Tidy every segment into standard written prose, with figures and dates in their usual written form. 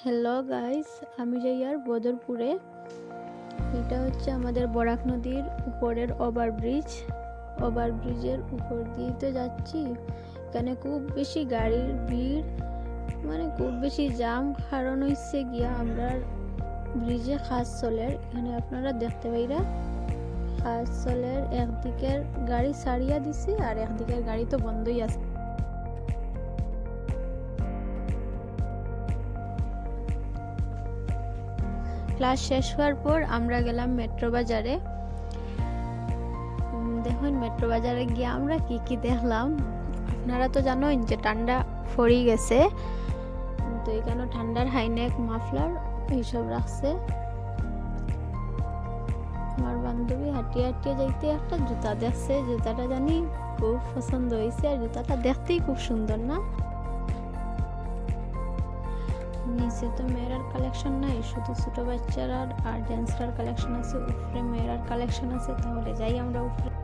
Hello guys, আমি যাই আর বদরপুরে। এটা হচ্ছে আমাদের বরাক নদীর উপরের ওভারব্রিজের উপর দিয়ে তো যাচ্ছি। এখানে খুব বেশি গাড়ির ভিড়, মানে খুব বেশি জাম। কারণ হচ্ছে গিয়া আমরা ব্রিজে কাজ চলের, এখানে আপনারা দেখতে পাইরা কাজ চলের একদিকের গাড়ি ছাড়িয়া দিছে আর একদিকের গাড়ি তো বন্ধই আছে। ক্লাস শেষ হওয়ার পর আমরা গেলাম মেট্রো বাজারে। দেখুন মেট্রো বাজারে গিয়ে আমরা কি কি দেখলাম। আপনারা তো জানেন যে ঠান্ডা পড়ে গেছে, তো এখানে ঠান্ডার হাইনেক মাফলার এইসব রাখছে। আমার বান্ধবী হাঁটিয়ে হাঁটিয়ে যাইতে একটা জুতা দেখছে, জুতাটা জানি খুব পছন্দ হয়েছে, আর জুতাটা দেখতেই খুব সুন্দর না। নিচে তো মেয়েরার কালেকশন নাই, শুধু ছোট বাচ্চারা আর জেন্টসরার কালেকশন আছে। উপরে মেয়েরার কালেকশন আছে, তাহলে যাই আমরা উপরে।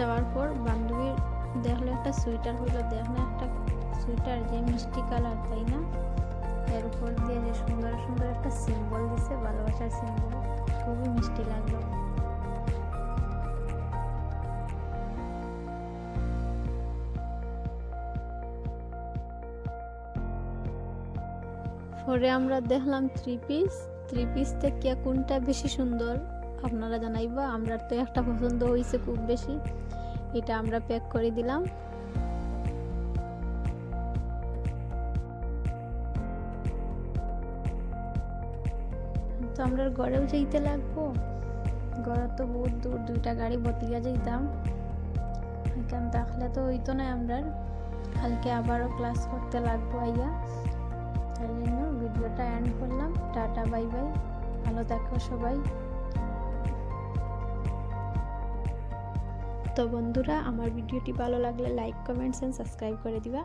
যাওয়ার পর বান্ধবীর দেখলো একটা সোয়েটার, হইলো দেখলো একটা সোয়েটার যে মিষ্টি কালার, তাই না? এর উপর দিয়ে যে সুন্দর সুন্দর একটা সিম্বল দিছে, ভালোবাসার সিম্বল, খুবই মিষ্টি লাগলো। পরে আমরা দেখলাম থ্রি পিস থেকে কোনটা বেশি সুন্দর আপনারা জানাইবা। আমরা তো একটা পছন্দ হয়েছে খুব বেশি, এটা আমরা প্যাক করে দিলাম। তো আমরা ঘরেও যাইতে লাগবো, ঘরে তো বহুত দূর, দুইটা গাড়ি বতিয়া যাইতাম। এখান থাকলে তো হইতো না, আমরা কালকে আবারও ক্লাস করতে লাগবো আইয়া। তার জন্য ভিডিওটা এন্ড করলাম। টাটা, বাই বাই, ভালো থাকো সবাই। তো বন্ধুরা, আমার ভিডিওটি ভালো লাগলে লাইক, কমেন্টস এন্ড সাবস্ক্রাইব করে দিবা।